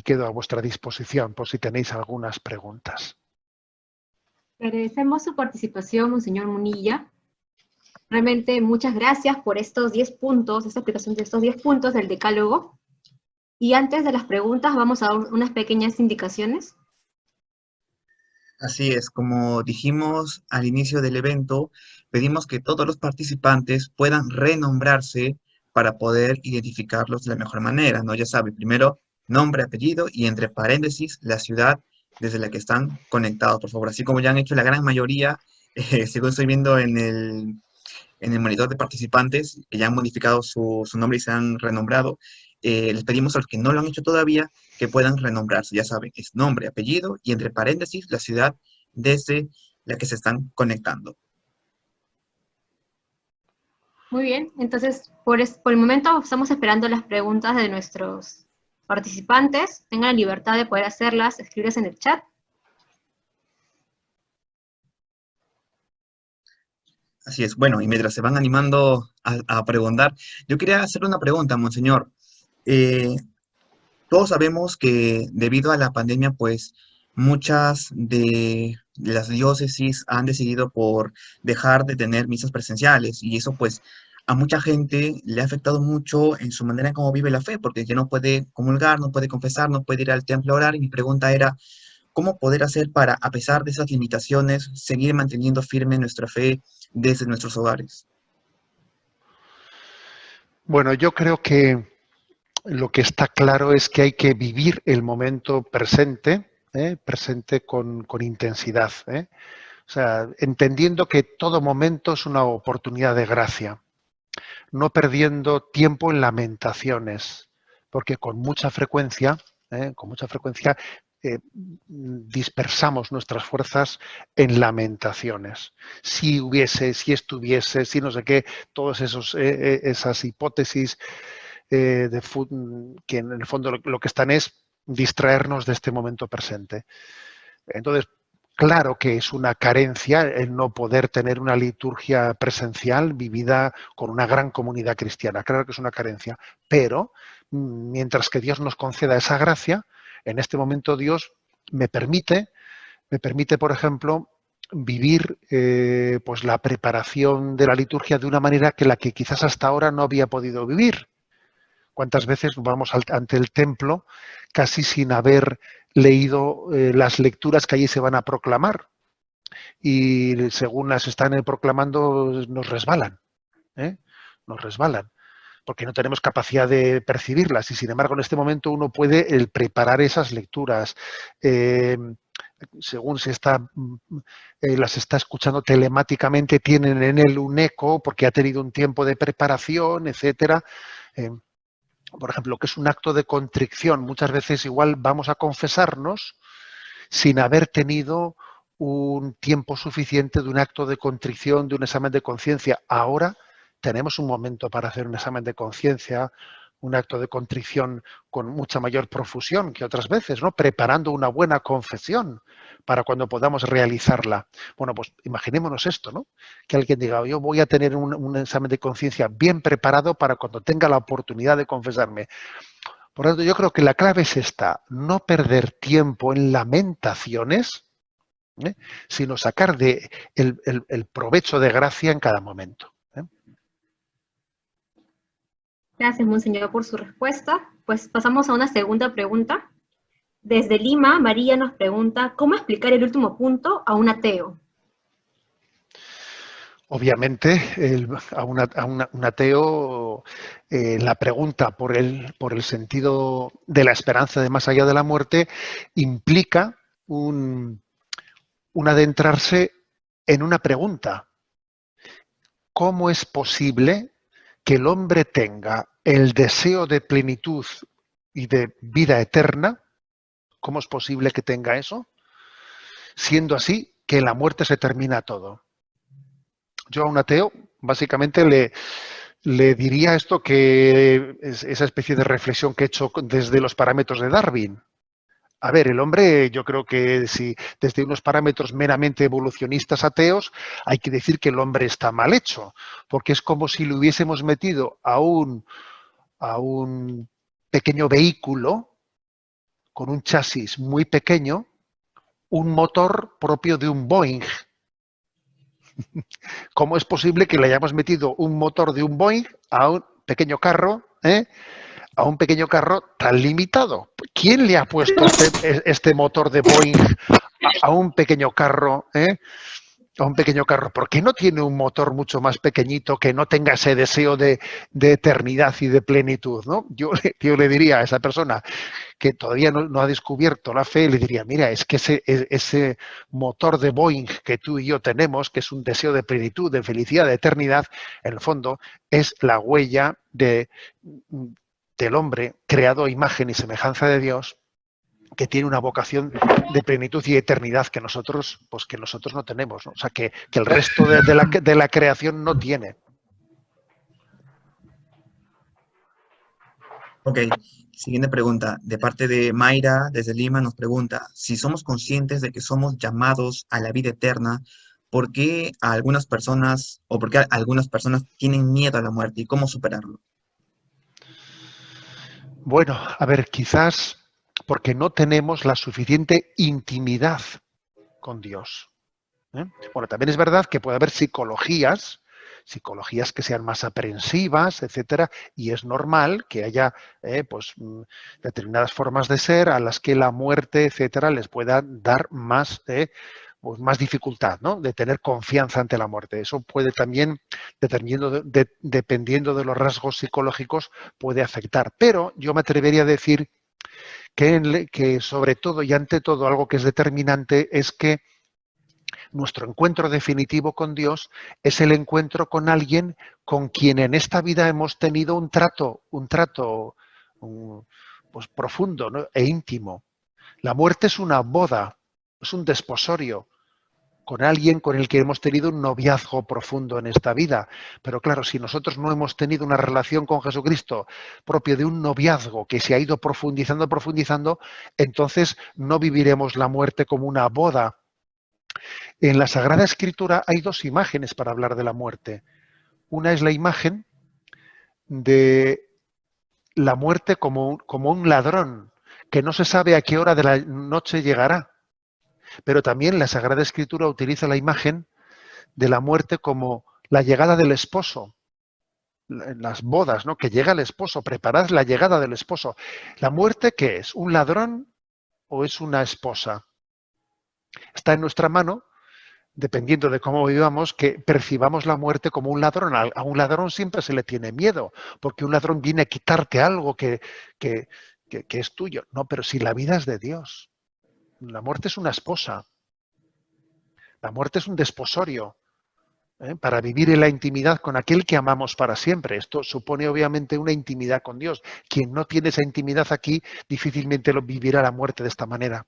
quedo a vuestra disposición por si tenéis algunas preguntas. Agradecemos su participación, Monseñor Munilla. Realmente muchas gracias por estos 10 puntos, esta explicación de estos 10 puntos del decálogo. Y antes de las preguntas vamos a dar unas pequeñas indicaciones. Así es, como dijimos al inicio del evento, pedimos que todos los participantes puedan renombrarse para poder identificarlos de la mejor manera, ¿no? Ya sabe, primero nombre, apellido y entre paréntesis la ciudad desde la que están conectados, por favor. Así como ya han hecho la gran mayoría, según estoy viendo en el monitor de participantes, que ya han modificado su nombre y se han renombrado, les pedimos a los que no lo han hecho todavía que puedan renombrarse. Ya saben, es nombre, apellido y entre paréntesis la ciudad desde la que se están conectando. Muy bien, entonces por el momento estamos esperando las preguntas de nuestros participantes. Tengan la libertad de poder hacerlas, escribirlas en el chat. Así es, bueno, y mientras se van animando a preguntar, yo quería hacer una pregunta, monseñor. Eh, Todos sabemos que debido a la pandemia, pues muchas de las diócesis han decidido por dejar de tener misas presenciales y eso pues a mucha gente le ha afectado mucho en su manera en cómo vive la fe, porque ya no puede comulgar, no puede confesar, no puede ir al templo a orar y mi pregunta era, ¿cómo poder hacer para, a pesar de esas limitaciones, seguir manteniendo firme nuestra fe desde nuestros hogares? Bueno, yo creo que lo que está claro es que hay que vivir el momento presente, presente con intensidad. O sea, entendiendo que todo momento es una oportunidad de gracia, no perdiendo tiempo en lamentaciones, porque con mucha frecuencia dispersamos nuestras fuerzas en lamentaciones. Si hubiese, si estuviese, si no sé qué, todas esas hipótesis que en el fondo lo que están es distraernos de este momento presente. Entonces, claro que es una carencia el no poder tener una liturgia presencial vivida con una gran comunidad cristiana. Claro que es una carencia, pero mientras que Dios nos conceda esa gracia, en este momento Dios me permite, por ejemplo, vivir pues la preparación de la liturgia de una manera que la que quizás hasta ahora no había podido vivir. ¿Cuántas veces vamos ante el templo casi sin haber leído las lecturas que allí se van a proclamar? Y según las están proclamando, nos resbalan, ¿eh? Nos resbalan, porque no tenemos capacidad de percibirlas. Y sin embargo, en este momento uno puede preparar esas lecturas. Según las está escuchando telemáticamente, tienen en él un eco, porque ha tenido un tiempo de preparación, etcétera. Por ejemplo, que es un acto de contrición. Muchas veces igual vamos a confesarnos sin haber tenido un tiempo suficiente de un acto de contrición, de un examen de conciencia. Ahora tenemos un momento para hacer un examen de conciencia, un acto de contrición con mucha mayor profusión que otras veces, ¿no? Preparando una buena confesión para cuando podamos realizarla. Bueno, pues imaginémonos esto, ¿no? Que alguien diga, yo voy a tener un examen de conciencia bien preparado para cuando tenga la oportunidad de confesarme. Por lo tanto, yo creo que la clave es esta, no perder tiempo en lamentaciones, sino sacar el provecho de gracia en cada momento. Gracias, Monseñor, por su respuesta. Pues pasamos a una segunda pregunta. Desde Lima, María nos pregunta, ¿cómo explicar el último punto a un ateo? Obviamente, un ateo, la pregunta por el sentido de la esperanza de más allá de la muerte implica un adentrarse en una pregunta. ¿Cómo es posible que el hombre tenga el deseo de plenitud y de vida eterna? ¿Cómo es posible que tenga eso? Siendo así, que en la muerte se termina todo. Yo a un ateo, básicamente, le diría esto, que es esa especie de reflexión que he hecho desde los parámetros de Darwin. A ver, el hombre, yo creo que si desde unos parámetros meramente evolucionistas ateos, hay que decir que el hombre está mal hecho, porque es como si le hubiésemos metido a un pequeño vehículo con un chasis muy pequeño, un motor propio de un Boeing. ¿Cómo es posible que le hayamos metido un motor de un Boeing a un pequeño carro, a un pequeño carro tan limitado? ¿Quién le ha puesto este motor de Boeing a un pequeño carro, a un pequeño carro? ¿Por qué no tiene un motor mucho más pequeñito que no tenga ese deseo de eternidad y de plenitud, ¿no? Yo le diría a esa persona que todavía no ha descubierto la fe, le diría, mira, es que ese motor de Boeing que tú y yo tenemos, que es un deseo de plenitud, de felicidad, de eternidad, en el fondo es la huella del hombre creado a imagen y semejanza de Dios, que tiene una vocación de plenitud y eternidad que nosotros no tenemos, ¿no? O sea, que el resto de la creación no tiene. Ok, siguiente pregunta. De parte de Mayra, desde Lima, nos pregunta, si somos conscientes de que somos llamados a la vida eterna, ¿por qué a algunas personas, o por qué algunas personas tienen miedo a la muerte y cómo superarlo? Bueno, a ver, quizás porque no tenemos la suficiente intimidad con Dios. Bueno, también es verdad que puede haber psicologías que sean más aprensivas, etcétera, y es normal que haya determinadas formas de ser a las que la muerte, etcétera, les pueda dar más, pues más dificultad, ¿no? De tener confianza ante la muerte. Eso puede también, dependiendo de los rasgos psicológicos, puede afectar. Pero yo me atrevería a decir que sobre todo y ante todo algo que es determinante es que nuestro encuentro definitivo con Dios es el encuentro con alguien con quien en esta vida hemos tenido pues profundo, ¿no? E íntimo. La muerte es una boda, es un desposorio con alguien con el que hemos tenido un noviazgo profundo en esta vida. Pero claro, si nosotros no hemos tenido una relación con Jesucristo propio de un noviazgo que se ha ido profundizando, entonces no viviremos la muerte como una boda. En la Sagrada Escritura hay dos imágenes para hablar de la muerte. Una es la imagen de la muerte como un ladrón, que no se sabe a qué hora de la noche llegará. Pero también la Sagrada Escritura utiliza la imagen de la muerte como la llegada del esposo, en las bodas, ¿no? Que llega el esposo, preparad la llegada del esposo. ¿La muerte qué es? ¿Un ladrón o es una esposa? Está en nuestra mano, dependiendo de cómo vivamos, que percibamos la muerte como un ladrón. A un ladrón siempre se le tiene miedo, porque un ladrón viene a quitarte algo que es tuyo. No, pero si la vida es de Dios. La muerte es una esposa. La muerte es un desposorio, para vivir en la intimidad con aquel que amamos para siempre. Esto supone obviamente una intimidad con Dios. Quien no tiene esa intimidad aquí difícilmente lo vivirá la muerte de esta manera.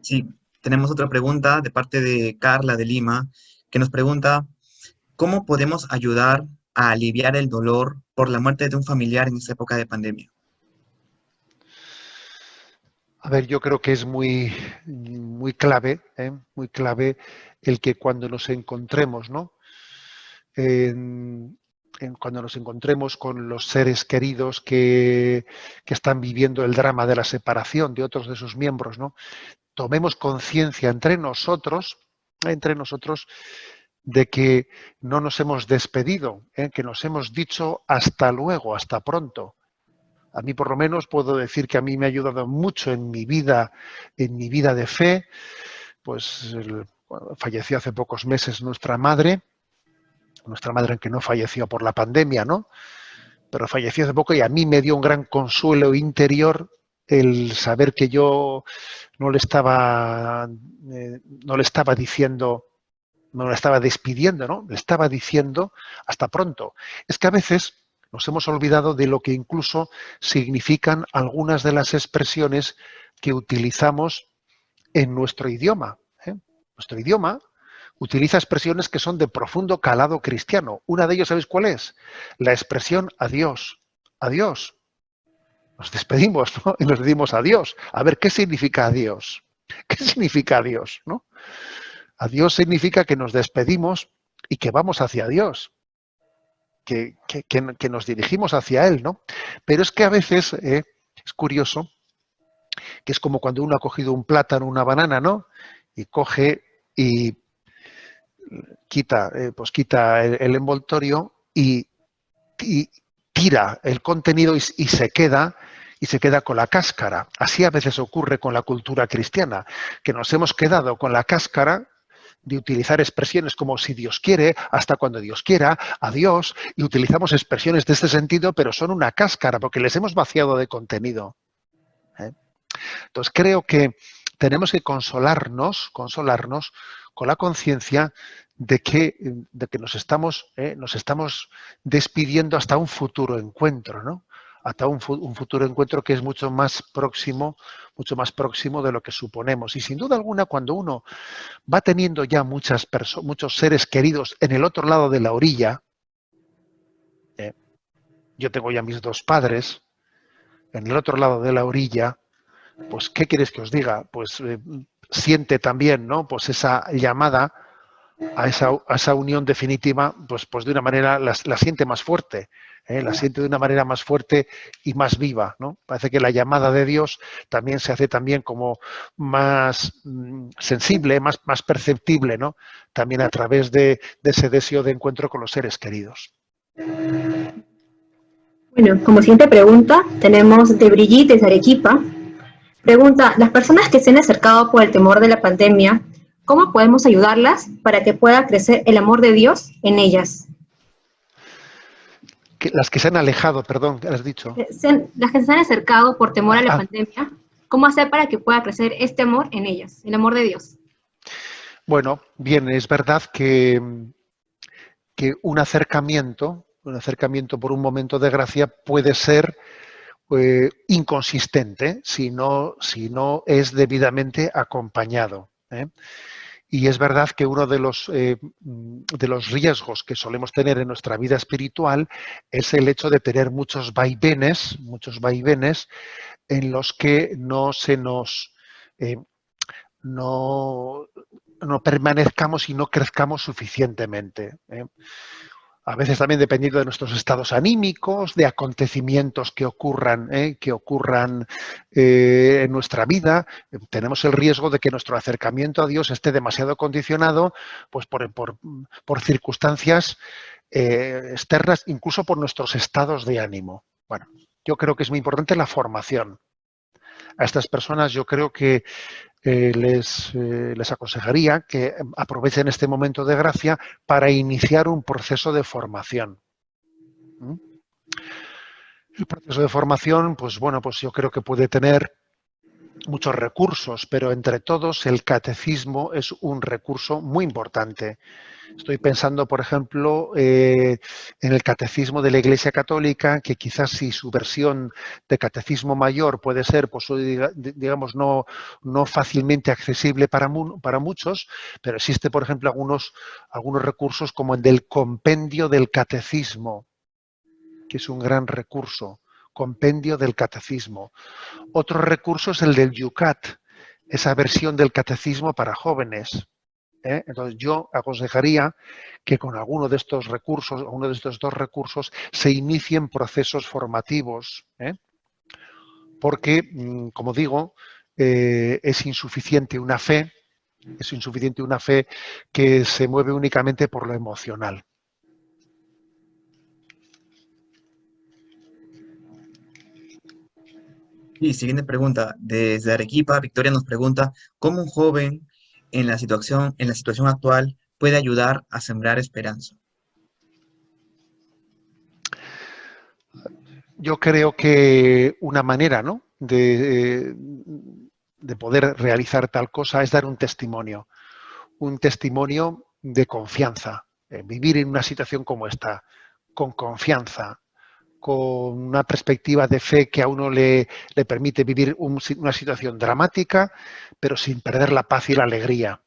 Sí, tenemos otra pregunta de parte de Carla de Lima, que nos pregunta, ¿cómo podemos ayudar a aliviar el dolor por la muerte de un familiar en esta época de pandemia? A ver, yo creo que es muy clave, muy clave el que cuando nos encontremos, ¿no? Cuando nos encontremos con los seres queridos que están viviendo el drama de la separación de otros de sus miembros, ¿no? Tomemos conciencia entre nosotros, de que no nos hemos despedido, que nos hemos dicho hasta luego, hasta pronto. A mí por lo menos puedo decir que a mí me ha ayudado mucho en mi vida de fe. Pues falleció hace pocos meses nuestra madre que no falleció por la pandemia, ¿no? Pero falleció hace poco y a mí me dio un gran consuelo interior el saber que yo no le estaba diciendo, no le estaba despidiendo, ¿no? Le estaba diciendo hasta pronto. Es que a veces nos hemos olvidado de lo que incluso significan algunas de las expresiones que utilizamos en nuestro idioma. Nuestro idioma utiliza expresiones que son de profundo calado cristiano. Una de ellas, ¿sabéis cuál es? La expresión adiós. Adiós. Nos despedimos, ¿no? Y nos decimos adiós. A ver, ¿qué significa adiós? ¿Qué significa adiós, no? Adiós significa que nos despedimos y que vamos hacia Dios. que nos dirigimos hacia Él, ¿no? Pero es que a veces es curioso que es como cuando uno ha cogido un plátano, una banana, ¿no? Y coge y quita, pues quita el envoltorio y tira el contenido y se queda con la cáscara. Así a veces ocurre con la cultura cristiana, que nos hemos quedado con la cáscara de utilizar expresiones como si Dios quiere, hasta cuando Dios quiera, adiós, y utilizamos expresiones de este sentido, pero son una cáscara porque les hemos vaciado de contenido. Entonces creo que tenemos que consolarnos con la conciencia de que nos estamos despidiendo hasta un futuro encuentro, ¿no? Hasta un futuro encuentro que es mucho más próximo de lo que suponemos. Y sin duda alguna, cuando uno va teniendo ya muchos seres queridos en el otro lado de la orilla, yo tengo ya mis 2 padres, en el otro lado de la orilla, pues, ¿qué quieres que os diga? Pues siente también, ¿no? Pues esa llamada a esa unión definitiva, pues de una manera la siente más fuerte, la siente de una manera más fuerte y más viva, ¿no? Parece que la llamada de Dios también se hace también como más sensible, más perceptible, ¿no? También a través de ese deseo de encuentro con los seres queridos. Bueno, como siguiente pregunta tenemos de Brigitte desde Arequipa. Pregunta, las personas que se han acercado por el temor de la pandemia, ¿cómo podemos ayudarlas para que pueda crecer el amor de Dios en ellas? Las que se han alejado, perdón, ¿qué has dicho? Las que se han acercado por temor a la pandemia, ¿cómo hacer para que pueda crecer este amor en ellas, el amor de Dios? Bueno, bien, es verdad que un acercamiento por un momento de gracia puede ser inconsistente si no es debidamente acompañado. Y es verdad que uno de los riesgos que solemos tener en nuestra vida espiritual es el hecho de tener muchos vaivenes en los que no permanezcamos y no crezcamos suficientemente. A veces también dependiendo de nuestros estados anímicos, de acontecimientos que ocurran en nuestra vida, tenemos el riesgo de que nuestro acercamiento a Dios esté demasiado condicionado pues, por circunstancias externas, incluso por nuestros estados de ánimo. Bueno, yo creo que es muy importante la formación. A estas personas yo creo que les aconsejaría que aprovechen este momento de gracia para iniciar un proceso de formación. El proceso de formación, pues bueno, pues yo creo que puede tener muchos recursos, pero entre todos el catecismo es un recurso muy importante. Estoy pensando, por ejemplo, en el catecismo de la Iglesia Católica, que quizás si su versión de catecismo mayor puede ser, pues, digamos, no fácilmente accesible para muchos, pero existe, por ejemplo, algunos recursos como el del compendio del catecismo, que es un gran recurso, compendio del catecismo. Otro recurso es el del Yucat, esa versión del catecismo para jóvenes. Entonces yo aconsejaría que con alguno de estos recursos, uno de estos 2 recursos, se inicien procesos formativos, porque, como digo, es insuficiente una fe que se mueve únicamente por lo emocional. Y siguiente pregunta, desde Arequipa, Victoria nos pregunta, ¿cómo un joven en la situación actual puede ayudar a sembrar esperanza? Yo creo que una manera, ¿no?, de poder realizar tal cosa es dar un testimonio de confianza, vivir en una situación como esta, con confianza, con una perspectiva de fe que a uno le permite vivir una situación dramática, pero sin perder la paz y la alegría.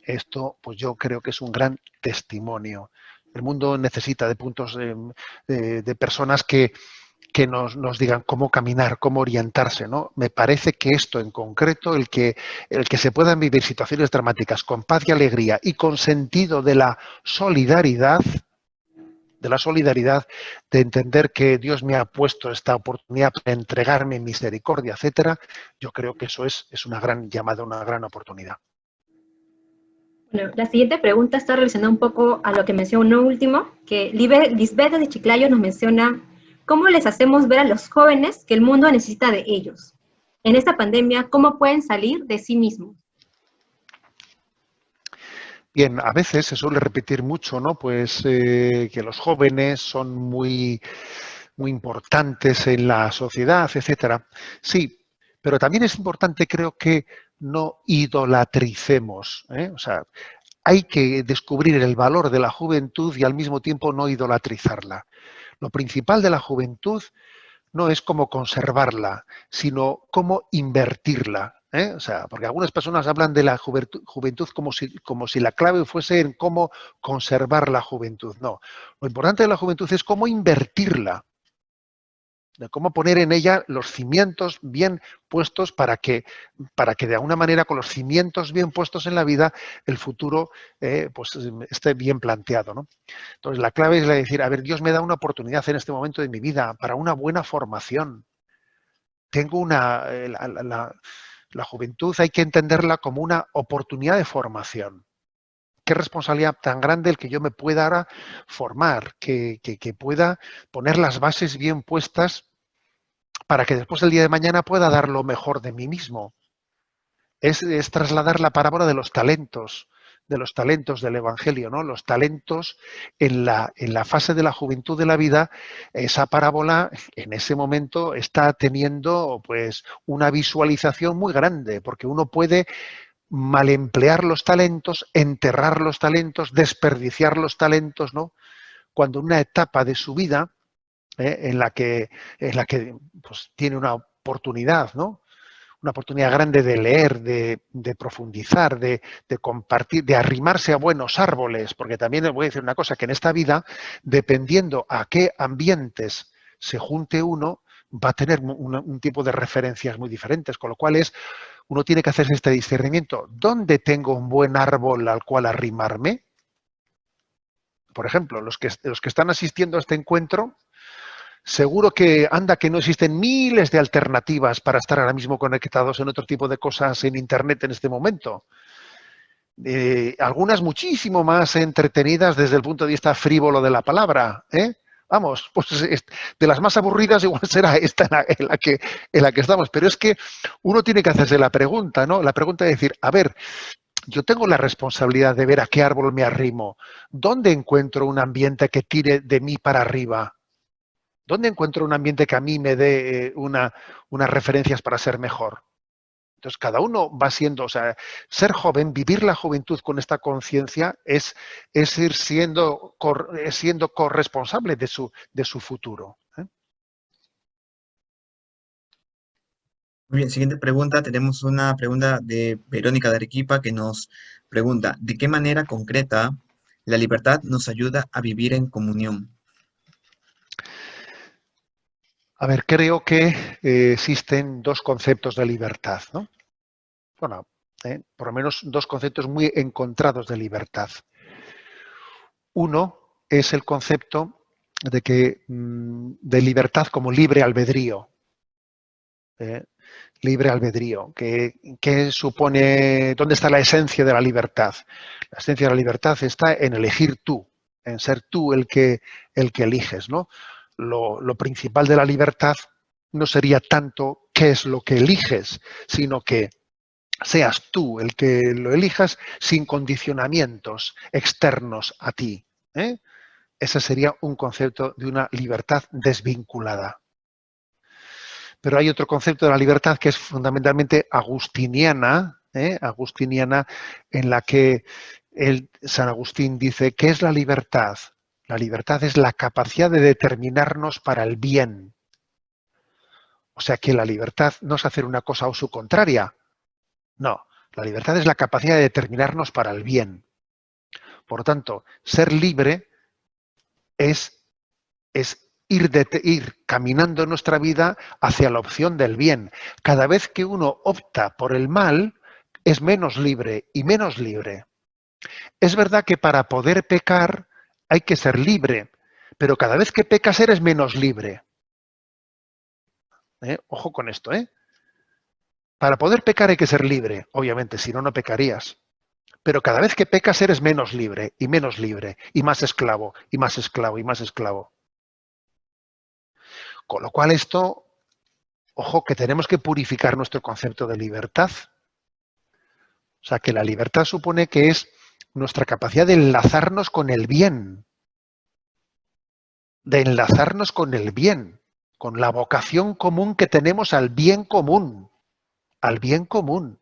Esto, pues yo creo que es un gran testimonio. El mundo necesita de puntos de personas que nos digan cómo caminar, cómo orientarse, ¿no? Me parece que esto en concreto, el que se puedan vivir situaciones dramáticas con paz y alegría y con sentido de la solidaridad, de la solidaridad, de entender que Dios me ha puesto esta oportunidad para entregarme misericordia, etcétera. Yo creo que eso es una gran llamada, una gran oportunidad. Bueno, la siguiente pregunta está relacionada un poco a lo que mencionó último, que Lisbeth de Chiclayo nos menciona, ¿cómo les hacemos ver a los jóvenes que el mundo necesita de ellos? En esta pandemia, ¿cómo pueden salir de sí mismos? Bien, a veces se suele repetir mucho, ¿no? Pues que los jóvenes son muy, muy importantes en la sociedad, etcétera. Sí, pero también es importante, creo que no idolatricemos, ¿eh? O sea, hay que descubrir el valor de la juventud y al mismo tiempo no idolatrizarla. Lo principal de la juventud no es cómo conservarla, sino cómo invertirla, ¿eh? O sea, porque algunas personas hablan de la juventud como si la clave fuese en cómo conservar la juventud. No, lo importante de la juventud es cómo invertirla, de cómo poner en ella los cimientos bien puestos para que de alguna manera con los cimientos bien puestos en la vida el futuro pues esté bien planteado, ¿no? Entonces la clave es la de decir, a ver, Dios me da una oportunidad en este momento de mi vida para una buena formación. Tengo la juventud hay que entenderla como una oportunidad de formación. Qué responsabilidad tan grande el que yo me pueda ahora formar, que pueda poner las bases bien puestas para que después el día de mañana pueda dar lo mejor de mí mismo. Es trasladar la parábola de los talentos del Evangelio, ¿no? Los talentos en la fase de la juventud de la vida, esa parábola en ese momento está teniendo pues una visualización muy grande, porque uno puede mal emplear los talentos, enterrar los talentos, desperdiciar los talentos, ¿no? Cuando en una etapa de su vida en la que pues, tiene una oportunidad, ¿no? Una oportunidad grande de leer, de profundizar, de compartir, de arrimarse a buenos árboles, porque también les voy a decir una cosa, que en esta vida, dependiendo a qué ambientes se junte uno, va a tener un tipo de referencias muy diferentes, con lo cual uno tiene que hacer este discernimiento. ¿Dónde tengo un buen árbol al cual arrimarme? Por ejemplo, los que están asistiendo a este encuentro, seguro que anda que no existen miles de alternativas para estar ahora mismo conectados en otro tipo de cosas en Internet en este momento. Algunas muchísimo más entretenidas desde el punto de vista frívolo de la palabra, ¿eh? Vamos, pues de las más aburridas igual será esta en la que estamos. Pero es que uno tiene que hacerse la pregunta, ¿no? La pregunta es decir, a ver, yo tengo la responsabilidad de ver a qué árbol me arrimo. ¿Dónde encuentro un ambiente que tire de mí para arriba? ¿Dónde encuentro un ambiente que a mí me dé unas referencias para ser mejor? Entonces, cada uno va siendo, o sea, ser joven, vivir la juventud con esta conciencia es ir siendo corresponsable de su futuro, ¿eh? Muy bien, siguiente pregunta. Tenemos una pregunta de Verónica de Arequipa que nos pregunta, ¿de qué manera concreta la libertad nos ayuda a vivir en comunión? A ver, creo que existen dos conceptos de libertad, ¿no? Bueno, por lo menos dos conceptos muy encontrados de libertad. Uno es el concepto de libertad como libre albedrío. Libre albedrío. ¿Qué supone? ¿Dónde está la esencia de la libertad? La esencia de la libertad está en elegir tú, en ser tú el que eliges, ¿no? Lo principal de la libertad no sería tanto qué es lo que eliges, sino que seas tú el que lo elijas sin condicionamientos externos a ti, ¿eh? Ese sería un concepto de una libertad desvinculada. Pero hay otro concepto de la libertad que es fundamentalmente agustiniana, agustiniana, en la que San Agustín dice, ¿qué es la libertad? La libertad es la capacidad de determinarnos para el bien. O sea que la libertad no es hacer una cosa o su contraria. No, la libertad es la capacidad de determinarnos para el bien. Por lo tanto, ser libre es ir caminando en nuestra vida hacia la opción del bien. Cada vez que uno opta por el mal, es menos libre y menos libre. Es verdad que para poder pecar hay que ser libre, pero cada vez que pecas eres menos libre. Ojo con esto, ¿eh? Para poder pecar hay que ser libre, obviamente, si no, no pecarías. Pero cada vez que pecas eres menos libre, y más esclavo, y más esclavo, y más esclavo. Con lo cual esto, ojo, que tenemos que purificar nuestro concepto de libertad. O sea, que la libertad supone que es nuestra capacidad de enlazarnos con el bien, con la vocación común que tenemos al bien común, al bien común.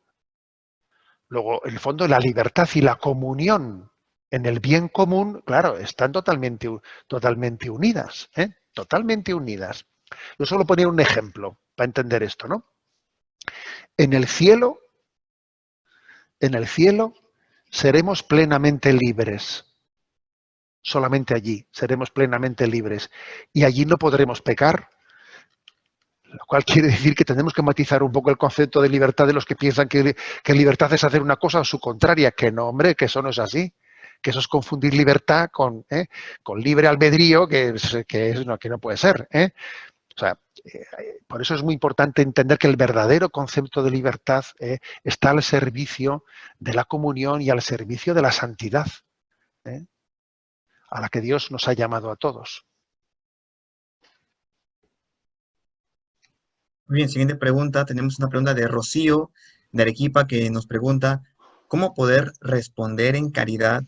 Luego, en el fondo, la libertad y la comunión en el bien común, claro, están totalmente unidas, ¿eh? Totalmente unidas. Yo solo ponía un ejemplo para entender esto, ¿no? En el cielo seremos plenamente libres. Solamente allí seremos plenamente libres. Y allí no podremos pecar, lo cual quiere decir que tenemos que matizar un poco el concepto de libertad de los que piensan que libertad es hacer una cosa o su contraria. Que no, hombre, que eso no es así. Que eso es confundir libertad con libre albedrío, que no puede ser. O sea, por eso es muy importante entender que el verdadero concepto de libertad está al servicio de la comunión y al servicio de la santidad, a la que Dios nos ha llamado a todos. Muy bien, siguiente pregunta. Tenemos una pregunta de Rocío, de Arequipa, que nos pregunta, ¿cómo poder responder en caridad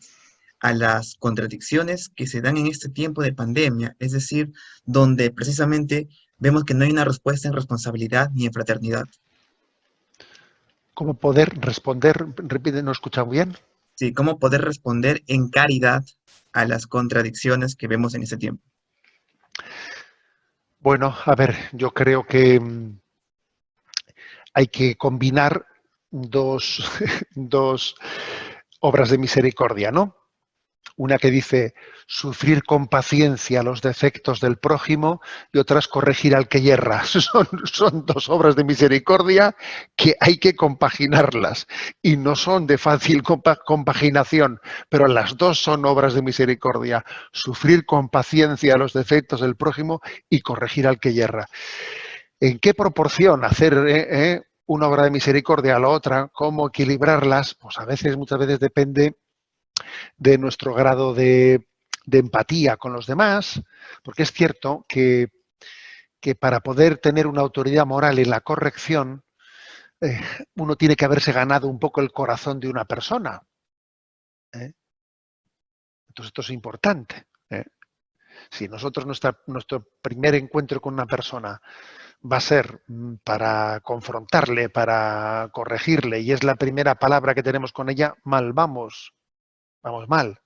a las contradicciones que se dan en este tiempo de pandemia? Es decir, donde precisamente vemos que no hay una respuesta en responsabilidad ni en fraternidad. ¿Cómo poder responder? Repite, ¿no he escuchado bien? Sí, ¿cómo poder responder en caridad a las contradicciones que vemos en este tiempo? Bueno, a ver, yo creo que hay que combinar dos, dos obras de misericordia, ¿no? Una que dice sufrir con paciencia los defectos del prójimo y otra es corregir al que yerra. Son dos obras de misericordia que hay que compaginarlas y no son de fácil compaginación, pero las dos son obras de misericordia. Sufrir con paciencia los defectos del prójimo y corregir al que yerra. ¿En qué proporción hacer una obra de misericordia a la otra? ¿Cómo equilibrarlas? Pues muchas veces depende de nuestro grado de empatía con los demás, porque es cierto que para poder tener una autoridad moral en la corrección, uno tiene que haberse ganado un poco el corazón de una persona. Entonces esto es importante. Si nosotros nuestro primer encuentro con una persona va a ser para confrontarle, para corregirle, y es la primera palabra que tenemos con ella, mal vamos mal.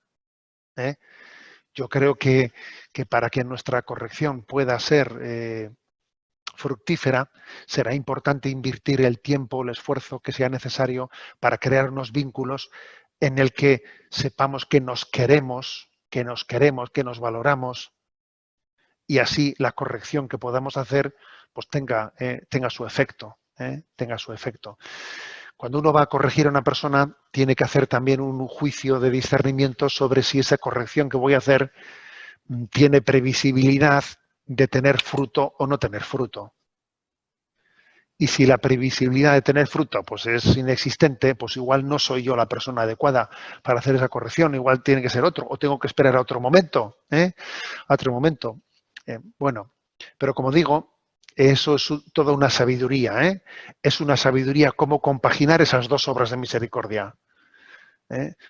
Yo creo que para que nuestra corrección pueda ser fructífera, será importante invertir el tiempo, el esfuerzo que sea necesario para crear unos vínculos en el que sepamos que nos queremos, que nos valoramos, y así la corrección que podamos hacer pues tenga su efecto, tenga su efecto. Cuando uno va a corregir a una persona, tiene que hacer también un juicio de discernimiento sobre si esa corrección que voy a hacer tiene previsibilidad de tener fruto o no tener fruto. Y si la previsibilidad de tener fruto pues es inexistente, pues igual no soy yo la persona adecuada para hacer esa corrección, igual tiene que ser otro, o tengo que esperar a otro momento, a otro momento. Bueno, pero como digo, eso es toda una sabiduría, es una sabiduría cómo compaginar esas dos obras de misericordia.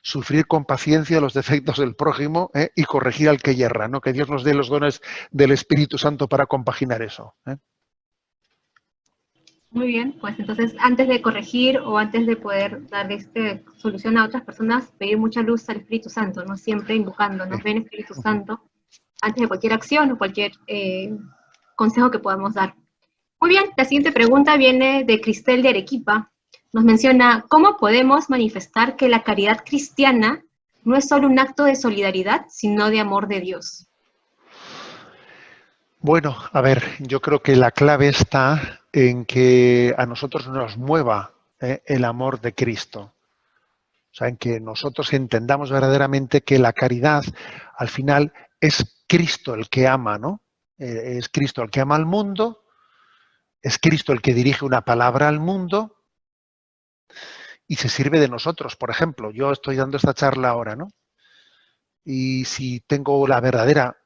Sufrir con paciencia los defectos del prójimo y corregir al que yerra, ¿no? Que Dios nos dé los dones del Espíritu Santo para compaginar eso. Muy bien, pues entonces antes de corregir o antes de poder dar solución a otras personas, pedir mucha luz al Espíritu Santo, ¿no? Siempre invocando, ¿no? Ven Espíritu Santo, antes de cualquier acción o cualquier consejo que podamos dar. Muy bien, la siguiente pregunta viene de Cristel de Arequipa. Nos menciona, ¿cómo podemos manifestar que la caridad cristiana no es solo un acto de solidaridad, sino de amor de Dios? Bueno, a ver, yo creo que la clave está en que a nosotros nos mueva el amor de Cristo. O sea, en que nosotros entendamos verdaderamente que la caridad, al final, es Cristo el que ama, ¿no? Es Cristo el que ama al mundo, es Cristo el que dirige una palabra al mundo y se sirve de nosotros. Por ejemplo, yo estoy dando esta charla ahora, ¿no? Y si tengo la verdadera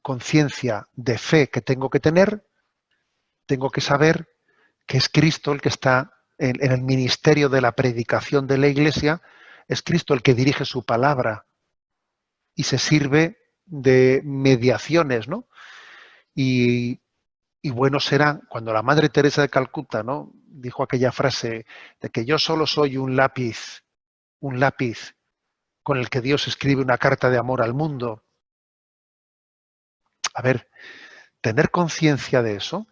conciencia de fe que tengo que tener, tengo que saber que es Cristo el que está en el ministerio de la predicación de la Iglesia, es Cristo el que dirige su palabra y se sirve de mediaciones, ¿no? Y, y bueno será cuando la Madre Teresa de Calcuta, ¿no?, dijo aquella frase de que yo solo soy un lápiz con el que Dios escribe una carta de amor al mundo. A ver, tener conciencia de eso,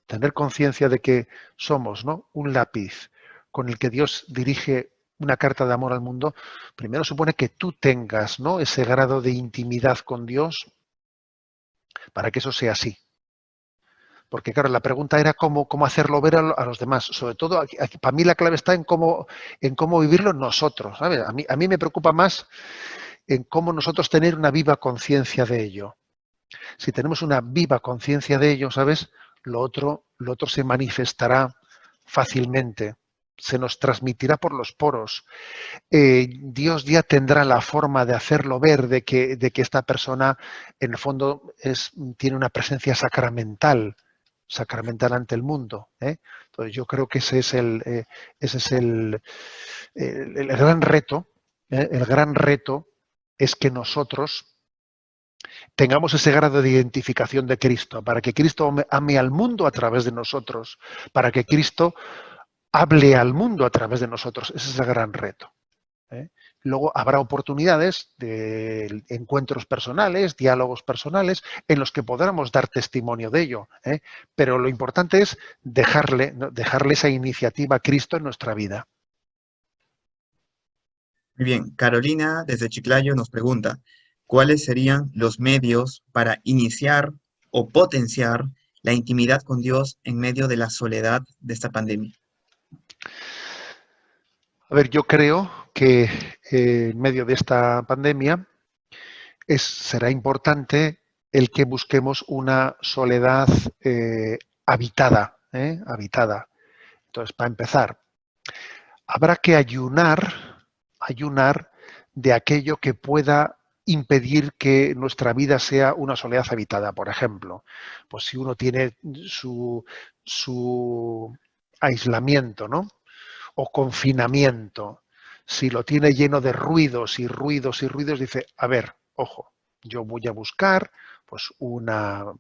tener conciencia de que somos, ¿no?, un lápiz con el que Dios dirige una carta de amor al mundo, primero supone que tú tengas, ¿no?, ese grado de intimidad con Dios para que eso sea así. Porque claro, la pregunta era cómo hacerlo ver a los demás. Sobre todo, aquí, para mí la clave está en cómo vivirlo nosotros, ¿sabes? A mí me preocupa más en cómo nosotros tener una viva conciencia de ello. Si tenemos una viva conciencia de ello, ¿sabes?, lo otro se manifestará fácilmente, se nos transmitirá por los poros. Dios ya tendrá la forma de hacerlo ver, de que esta persona en el fondo tiene una presencia sacramental ante el mundo, ¿eh? Entonces yo creo que ese es el gran reto, ¿eh? El gran reto es que nosotros tengamos ese grado de identificación de Cristo, para que Cristo ame al mundo a través de nosotros, para que Cristo hable al mundo a través de nosotros. Ese es el gran reto, ¿eh? Luego habrá oportunidades de encuentros personales, diálogos personales, en los que podamos dar testimonio de ello, ¿eh? Pero lo importante es dejarle esa iniciativa a Cristo en nuestra vida. Muy bien, Carolina desde Chiclayo nos pregunta, ¿cuáles serían los medios para iniciar o potenciar la intimidad con Dios en medio de la soledad de esta pandemia? A ver, yo creo que en medio de esta pandemia será importante el que busquemos una soledad habitada, ¿eh? Habitada. Entonces, para empezar, habrá que ayunar de aquello que pueda impedir que nuestra vida sea una soledad habitada. Por ejemplo, pues si uno tiene su aislamiento, ¿no?, o confinamiento, si lo tiene lleno de ruidos y ruidos y ruidos, dice, a ver, ojo, yo voy a buscar pues una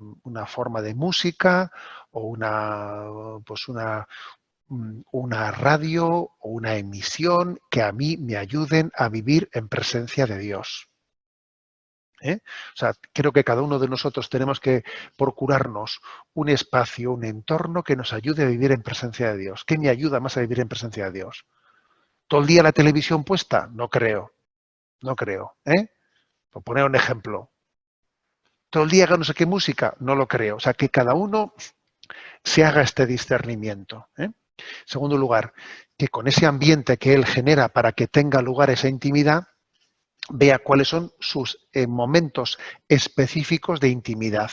forma de música o una radio o una emisión que a mí me ayuden a vivir en presencia de Dios, ¿eh? O sea, creo que cada uno de nosotros tenemos que procurarnos un espacio, un entorno que nos ayude a vivir en presencia de Dios. ¿Qué me ayuda más a vivir en presencia de Dios? ¿Todo el día la televisión puesta? No creo, ¿eh? Por poner un ejemplo. ¿Todo el día no sé qué música? No lo creo. O sea, que cada uno se haga este discernimiento, ¿eh? En segundo lugar, que con ese ambiente que él genera para que tenga lugar esa intimidad, vea cuáles son sus momentos específicos de intimidad,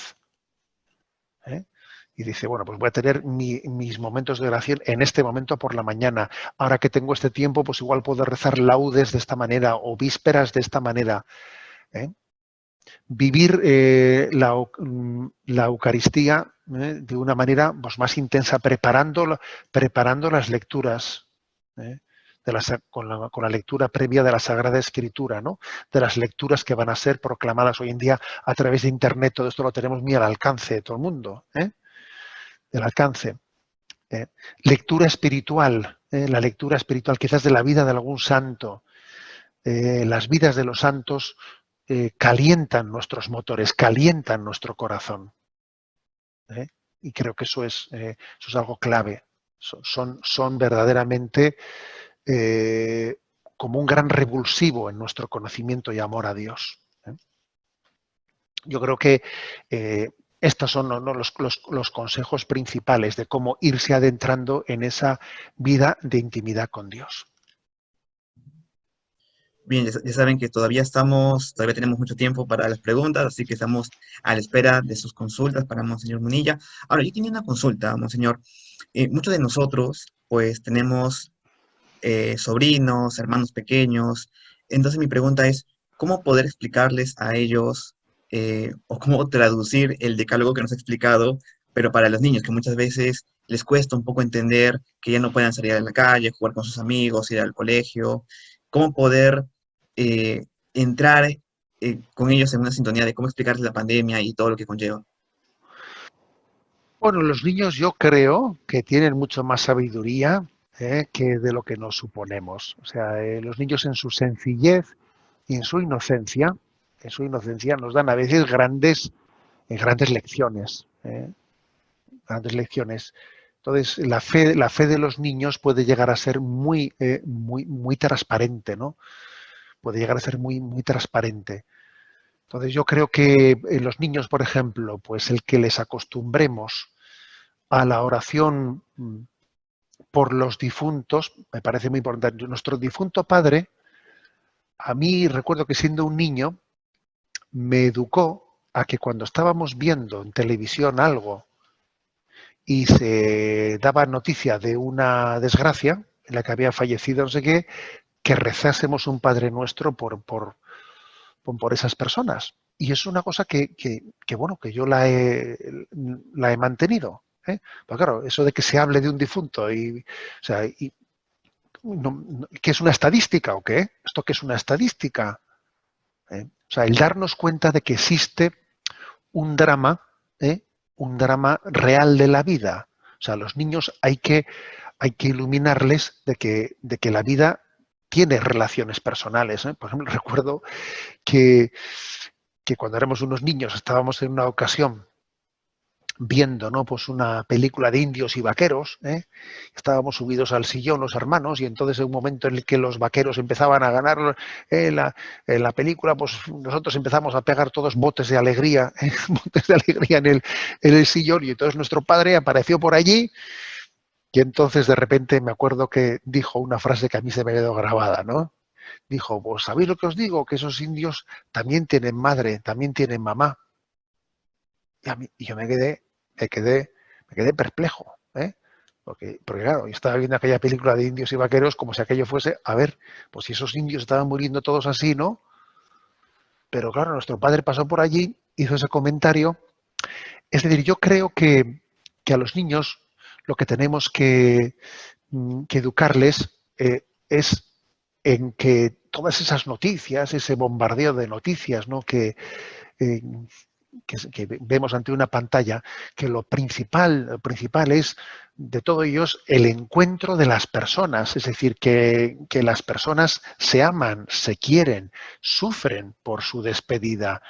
¿eh? Y dice, bueno, pues voy a tener mis momentos de oración en este momento por la mañana. Ahora que tengo este tiempo, pues igual puedo rezar laudes de esta manera o vísperas de esta manera, ¿eh? Vivir la Eucaristía, de una manera pues, más intensa, preparando las lecturas, ¿eh?, con la lectura previa de la Sagrada Escritura, ¿no?, de las lecturas que van a ser proclamadas hoy en día a través de Internet. Todo esto lo tenemos muy al alcance de todo el mundo, ¿eh?, del alcance. Lectura espiritual, la lectura espiritual quizás de la vida de algún santo. Las vidas de los santos calientan nuestros motores, calientan nuestro corazón, ¿eh? Y creo que eso es algo clave. Son verdaderamente como un gran revulsivo en nuestro conocimiento y amor a Dios, ¿eh? Yo creo que estos son, ¿no?, los consejos principales de cómo irse adentrando en esa vida de intimidad con Dios. Bien, ya saben que todavía tenemos mucho tiempo para las preguntas, así que estamos a la espera de sus consultas para Monseñor Munilla. Ahora, yo tenía una consulta, Monseñor. Muchos de nosotros, pues, tenemos sobrinos, hermanos pequeños. Entonces mi pregunta es, ¿cómo poder explicarles a ellos o cómo traducir el decálogo que nos ha explicado, pero para los niños, que muchas veces les cuesta un poco entender que ya no puedan salir a la calle, jugar con sus amigos, ir al colegio? ¿Cómo poder entrar con ellos en una sintonía de cómo explicarles la pandemia y todo lo que conlleva? Bueno, los niños yo creo que tienen mucho más sabiduría que de lo que nos suponemos. O sea, los niños en su sencillez y en su inocencia nos dan a veces grandes lecciones, grandes lecciones. Entonces, la fe de los niños puede llegar a ser muy transparente, ¿no? Puede llegar a ser muy transparente. Entonces, yo creo que los niños, por ejemplo, pues el que les acostumbremos a la oración por los difuntos, me parece muy importante. Nuestro difunto padre, a mí recuerdo que siendo un niño, me educó a que cuando estábamos viendo en televisión algo y se daba noticia de una desgracia en la que había fallecido no sé qué, que rezásemos un Padre Nuestro por esas personas. Y es una cosa bueno, que yo la he mantenido. Pero claro, eso de que se hable de un difunto o sea, ¿qué es una estadística o qué? ¿Esto qué es una estadística? O sea, el darnos cuenta de que existe un drama, ¿eh? Un drama real de la vida. O sea, a los niños hay que iluminarles de que la vida tiene relaciones personales. Por ejemplo, recuerdo que, que cuando éramos unos niños estábamos en una ocasión viendo, ¿no?, pues una película de indios y vaqueros, estábamos subidos al sillón los hermanos y entonces en un momento en el que los vaqueros empezaban a ganar en la película, pues nosotros empezamos a pegar todos botes de alegría, botes de alegría en el sillón, y entonces nuestro padre apareció por allí y entonces de repente me acuerdo que dijo una frase que a mí se me quedó grabada, ¿no? Dijo, pues ¿sabéis lo que os digo? Que esos indios también tienen madre, también tienen mamá. Y yo me quedé perplejo, ¿eh? Porque claro, yo estaba viendo aquella película de indios y vaqueros como si aquello fuese, a ver, pues si esos indios estaban muriendo todos así, ¿no? Pero claro, nuestro padre pasó por allí, hizo ese comentario. Es decir, yo creo que a los niños lo que tenemos que educarles es en que todas esas noticias, ese bombardeo de noticias, ¿no?, eh, que vemos ante una pantalla, que lo principal es de todo ello es el encuentro de las personas, es decir, que las personas se aman, se quieren, sufren por su despedida,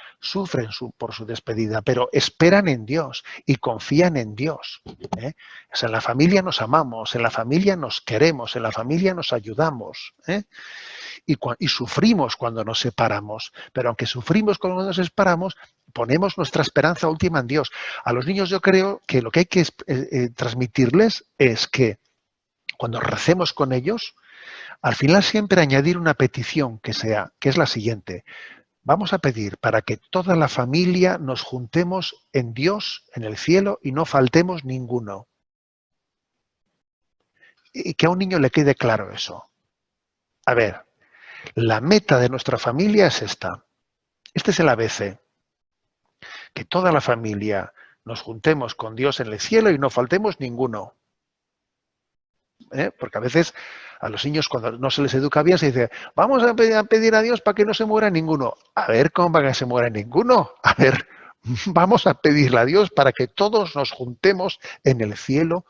por su despedida, pero esperan en Dios y confían en Dios. O sea, en la familia nos amamos, en la familia nos queremos, en la familia nos ayudamos. Y sufrimos cuando nos separamos, pero aunque sufrimos cuando nos separamos, ponemos nuestra esperanza última en Dios. A los niños yo creo que lo que hay que transmitirles es que cuando recemos con ellos, al final siempre añadir una petición que es la siguiente: vamos a pedir para que toda la familia nos juntemos en Dios, en el cielo, y no faltemos ninguno. Y que a un niño le quede claro eso. A ver, la meta de nuestra familia es esta. Este es el ABC. Que toda la familia nos juntemos con Dios en el cielo y no faltemos ninguno. Porque a veces a los niños, cuando no se les educa bien, se dice, vamos a pedir a Dios para que no se muera ninguno. A ver, ¿cómo para que se muera ninguno? A ver, vamos a pedirle a Dios para que todos nos juntemos en el cielo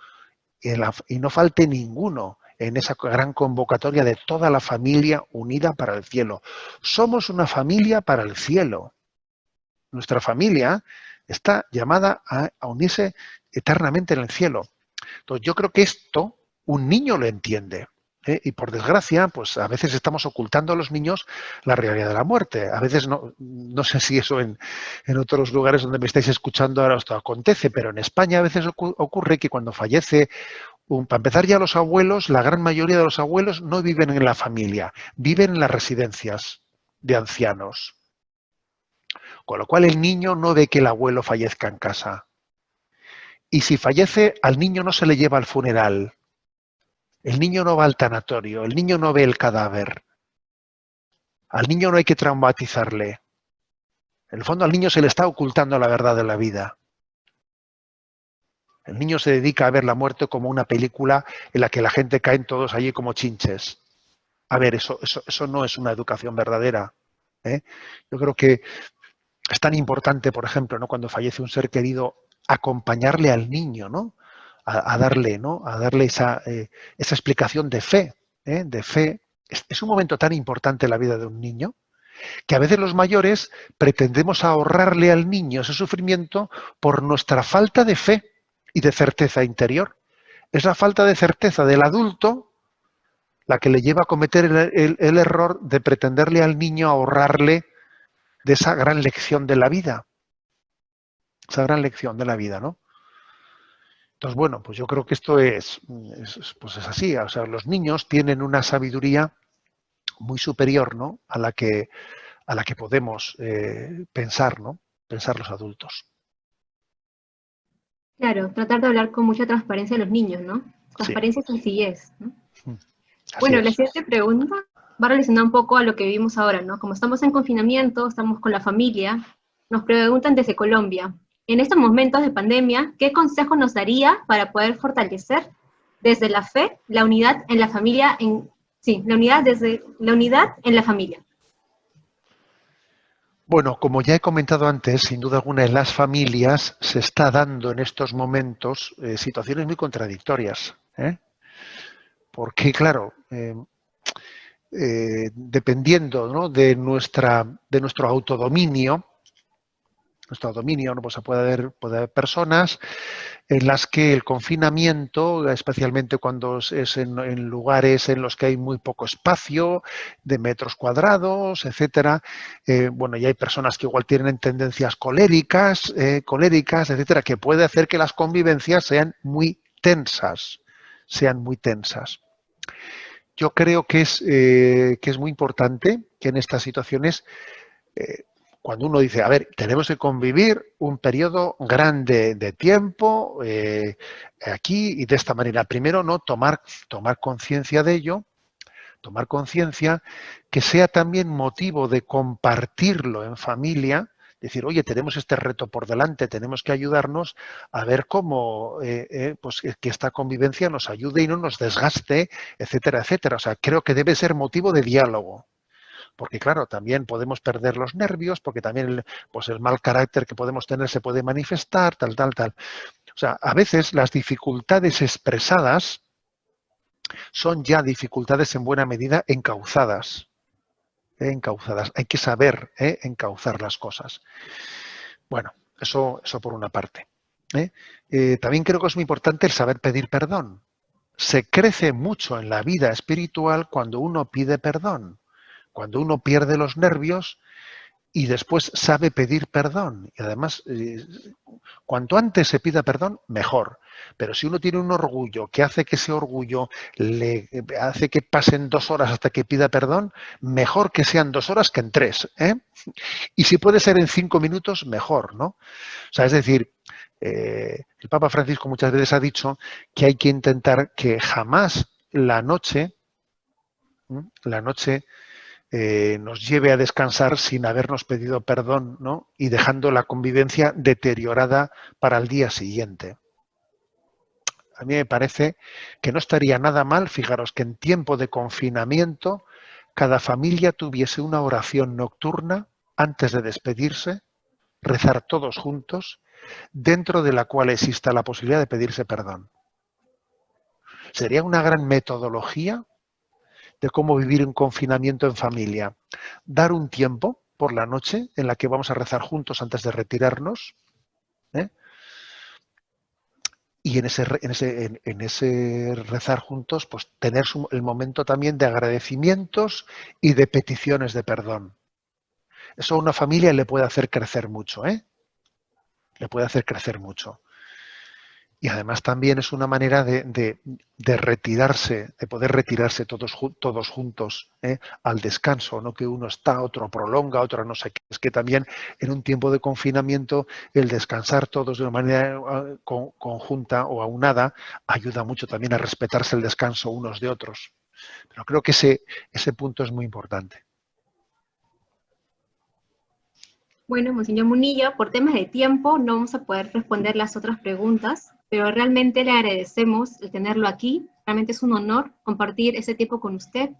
y no falte ninguno en esa gran convocatoria de toda la familia unida para el cielo. Somos una familia para el cielo. Nuestra familia está llamada a unirse eternamente en el cielo. Entonces, yo creo que esto un niño lo entiende. Y por desgracia, pues a veces estamos ocultando a los niños la realidad de la muerte. A veces no sé si eso en otros lugares donde me estáis escuchando ahora esto acontece, pero en España a veces ocurre que cuando fallece Para empezar ya los abuelos, la gran mayoría de los abuelos no viven en la familia, viven en las residencias de ancianos. Con lo cual el niño no ve que el abuelo fallezca en casa. Y si fallece, al niño no se le lleva al funeral. El niño no va al tanatorio, el niño no ve el cadáver. Al niño no hay que traumatizarle. En el fondo al niño se le está ocultando la verdad de la vida. El niño se dedica a ver la muerte como una película en la que la gente caen todos allí como chinches. A ver, eso no es una educación verdadera, ¿eh? Yo creo que es tan importante, por ejemplo, ¿no?, cuando fallece un ser querido, acompañarle al niño, ¿no? A darle, ¿no?, a darle esa explicación de fe, ¿eh? De fe. Es un momento tan importante en la vida de un niño que a veces los mayores pretendemos ahorrarle al niño ese sufrimiento por nuestra falta de fe y de certeza interior. Es la falta de certeza del adulto la que le lleva a cometer el error de pretenderle al niño ahorrarle de esa gran lección de la vida. Esa gran lección de la vida, ¿no? Entonces, bueno, pues yo creo que esto pues es así. O sea, los niños tienen una sabiduría muy superior, ¿no?, a la que podemos pensar, ¿no?, pensar los adultos. Claro, tratar de hablar con mucha transparencia a los niños, ¿no? Sí, Transparencia y sencillez, ¿no? así Bueno, la es. siguiente pregunta va relacionada un poco a lo que vivimos ahora, ¿no? Como estamos en confinamiento, estamos con la familia, nos preguntan desde Colombia, en estos momentos de pandemia, ¿qué consejo nos daría para poder fortalecer desde la fe la unidad en la familia, la unidad en la familia? Bueno, como ya he comentado antes, sin duda alguna en las familias se está dando en estos momentos situaciones muy contradictorias, ¿eh? Porque, claro, dependiendo, ¿no?, de nuestro autodominio, ¿no?, pues puede haber personas en las que el confinamiento, especialmente cuando es en lugares en los que hay muy poco espacio, de metros cuadrados, etcétera, bueno, y hay personas que igual tienen tendencias coléricas, etcétera, que puede hacer que las convivencias sean muy tensas, Yo creo que es muy importante que en estas situaciones, eh, cuando uno dice, a ver, tenemos que convivir un periodo grande de tiempo aquí y de esta manera. Primero, no tomar conciencia de ello, tomar conciencia que sea también motivo de compartirlo en familia, decir, oye, tenemos este reto por delante, tenemos que ayudarnos a ver cómo pues que esta convivencia nos ayude y no nos desgaste, etcétera, etcétera. O sea, creo que debe ser motivo de diálogo. Porque claro, también podemos perder los nervios, porque también pues el mal carácter que podemos tener se puede manifestar, tal, tal, tal. O sea, a veces las dificultades expresadas son ya dificultades en buena medida encauzadas. Encauzadas. Hay que saber encauzar las cosas. Bueno, eso por una parte. También creo que es muy importante el saber pedir perdón. Se crece mucho en la vida espiritual cuando uno pide perdón. Cuando uno pierde los nervios y después sabe pedir perdón. Y además, cuanto antes se pida perdón, mejor. Pero si uno tiene un orgullo que hace que ese orgullo le hace que pasen 2 horas hasta que pida perdón, mejor que sean 2 horas que en 3, ¿eh? Y si puede ser en 5 minutos, mejor, ¿no? O sea, es decir, el Papa Francisco muchas veces ha dicho que hay que intentar que jamás la noche nos lleve a descansar sin habernos pedido perdón, ¿no?, y dejando la convivencia deteriorada para el día siguiente. A mí me parece que no estaría nada mal, fijaros, que en tiempo de confinamiento cada familia tuviese una oración nocturna antes de despedirse, rezar todos juntos, dentro de la cual exista la posibilidad de pedirse perdón. Sería una gran metodología de cómo vivir un confinamiento en familia. Dar un tiempo por la noche en la que vamos a rezar juntos antes de retirarnos, ¿eh? Y en ese rezar juntos, pues tener el momento también de agradecimientos y de peticiones de perdón. Eso a una familia le puede hacer crecer mucho, ¿eh? Le puede hacer crecer mucho. Y además también es una manera de retirarse, de poder retirarse todos juntos, al descanso, no que uno está, otro prolonga, otro no sé qué. Es que también en un tiempo de confinamiento el descansar todos de una manera conjunta o aunada ayuda mucho también a respetarse el descanso unos de otros. Pero creo que ese punto es muy importante. Bueno, Monseñor Munilla, por temas de tiempo no vamos a poder responder las otras preguntas, pero realmente le agradecemos el tenerlo aquí. Realmente es un honor compartir ese tiempo con usted,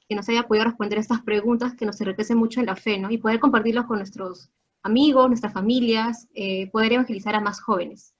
que nos haya podido responder estas preguntas que nos enriquecen mucho en la fe, ¿no? Y poder compartirlos con nuestros amigos, nuestras familias, poder evangelizar a más jóvenes.